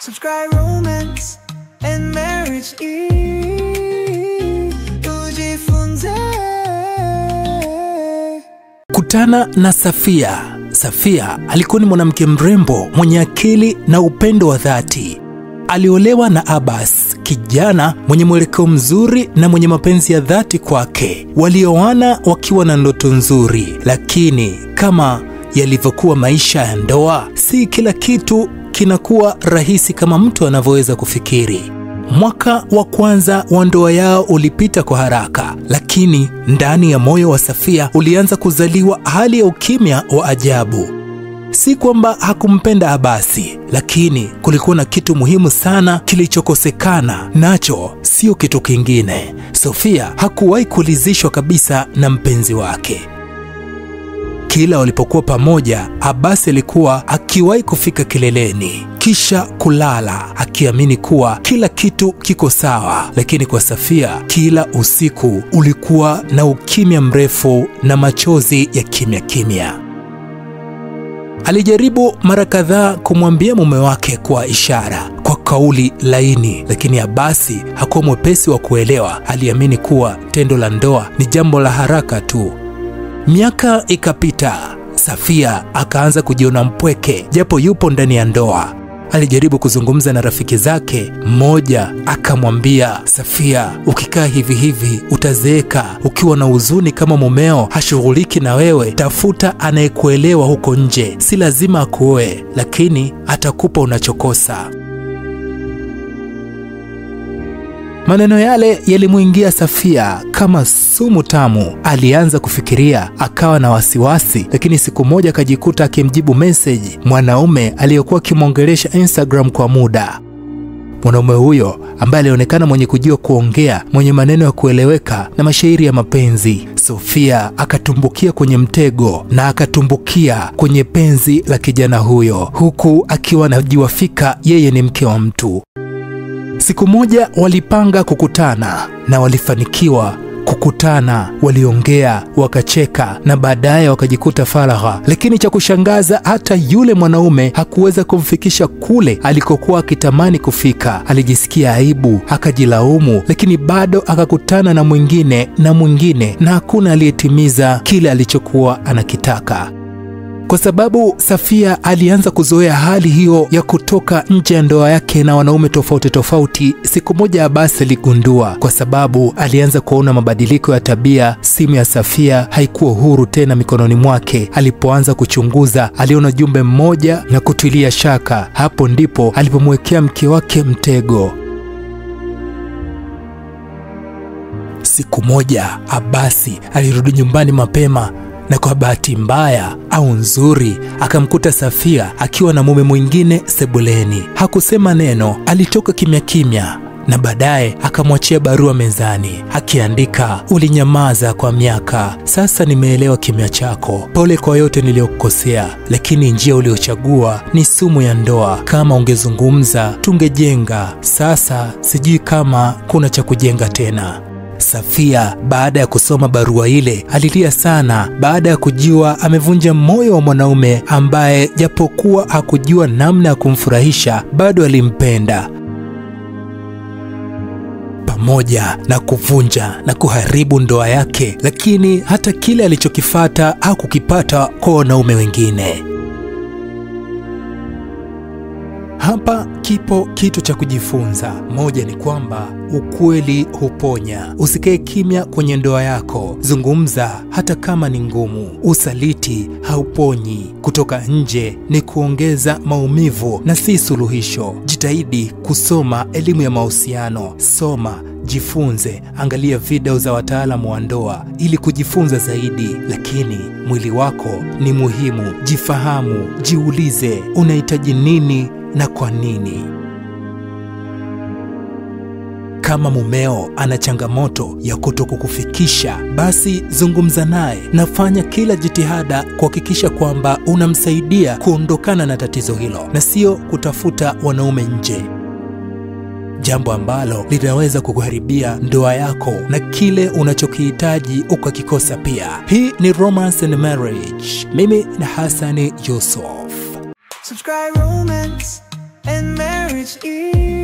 Subscribe Romance and Marriage tujifunze. Kutana na Safia. Safia alikuwa ni mwanamke mrembo mwenye akili na upendo wa dhati. Aliolewa na Abbas, kijana mwenye mwelekeo mzuri na mwenye mapenzi ya dhati kwake. Walioana wakiwa na ndoto nzuri, lakini kama yalivyokuwa maisha ya ndoa, si kila kitu kinakuwa rahisi kama mtu anavyoweza kufikiri. Mwaka wa kwanza wa ndoa yao ulipita kwa haraka, lakini ndani ya moyo wa Safia ulianza kuzaliwa hali ya ukimya wa ajabu. Si kwamba hakumpenda Abasi, lakini kulikuwa na kitu muhimu sana kilichokosekana, nacho sio kitu kingine. Safia hakuwahi kulizishwa kabisa na mpenzi wake. Kila walipokuwa pamoja, Abasi alikuwa akiwahi kufika kileleni kisha kulala akiamini kuwa kila kitu kiko sawa, lakini kwa Safia kila usiku ulikuwa na ukimya mrefu na machozi ya kimya kimya. Alijaribu mara kadhaa kumwambia mume wake kwa ishara, kwa kauli laini, lakini Abasi hakuwa mwepesi wa kuelewa. Aliamini kuwa tendo la ndoa ni jambo la haraka tu. Miaka ikapita. Safia akaanza kujiona mpweke japo yupo ndani ya ndoa. Alijaribu kuzungumza na rafiki zake. Mmoja akamwambia, Safia, ukikaa hivi hivi utazeeka ukiwa na huzuni kama mumeo hashughuliki na wewe. Tafuta anayekuelewa huko nje, si lazima akuoe, lakini atakupa unachokosa. Maneno yale yalimuingia Safia kama sumu tamu. Alianza kufikiria, akawa na wasiwasi, lakini siku moja akajikuta akimjibu message mwanaume aliyekuwa akimwongelesha Instagram kwa muda. Mwanaume huyo ambaye alionekana mwenye kujua kuongea, mwenye maneno ya kueleweka na mashairi ya mapenzi. Safia akatumbukia kwenye mtego na akatumbukia kwenye penzi la kijana huyo, huku akiwa anajua fika yeye ni mke wa mtu. Siku moja walipanga kukutana na walifanikiwa kukutana. Waliongea, wakacheka na baadaye wakajikuta faragha. Lakini cha kushangaza, hata yule mwanaume hakuweza kumfikisha kule alikokuwa akitamani kufika. Alijisikia aibu, akajilaumu, lakini bado akakutana na mwingine na mwingine, na hakuna aliyetimiza kile alichokuwa anakitaka. Kwa sababu Safia alianza kuzoea hali hiyo ya kutoka nje ya ndoa yake na wanaume tofauti tofauti. Siku moja Abasi aligundua, kwa sababu alianza kuona mabadiliko ya tabia. Simu ya Safia haikuwa huru tena mikononi mwake. Alipoanza kuchunguza, aliona jumbe mmoja na kutilia shaka. Hapo ndipo alipomwekea mke wake mtego. Siku moja Abasi alirudi nyumbani mapema, na kwa bahati mbaya au nzuri akamkuta Safia akiwa na mume mwingine sebuleni. Hakusema neno, alitoka kimya kimya, na baadaye akamwachia barua mezani akiandika, ulinyamaza kwa miaka, sasa nimeelewa kimya chako. Pole kwa yote niliyokukosea, lakini njia uliochagua ni sumu ya ndoa. Kama ungezungumza tungejenga, sasa sijui kama kuna cha kujenga tena. Safia baada ya kusoma barua ile alilia sana, baada ya kujua amevunja moyo wa mwanaume ambaye japokuwa hakujua namna ya kumfurahisha bado alimpenda. Pamoja na kuvunja na kuharibu ndoa yake, lakini hata kile alichokifata hakukipata kwa wanaume wengine. Hapa kipo kitu cha kujifunza. Moja ni kwamba ukweli huponya. Usikae kimya kwenye ndoa yako, zungumza hata kama ni ngumu. Usaliti hauponyi, kutoka nje ni kuongeza maumivu na si suluhisho. Jitahidi kusoma elimu ya mahusiano, soma, jifunze, angalia video za wataalamu wa ndoa ili kujifunza zaidi. Lakini mwili wako ni muhimu. Jifahamu, jiulize unahitaji nini na kwa nini. Kama mumeo ana changamoto ya kutokukufikisha, basi zungumza naye na fanya kila jitihada kuhakikisha kwamba unamsaidia kuondokana na tatizo hilo, na sio kutafuta wanaume nje, jambo ambalo linaweza kukuharibia ndoa yako na kile unachokihitaji ukakikosa pia. Hii ni Romance and Marriage. Mimi ni Hassan Yusuf. Subscribe Romance and Marriage. marriage eve.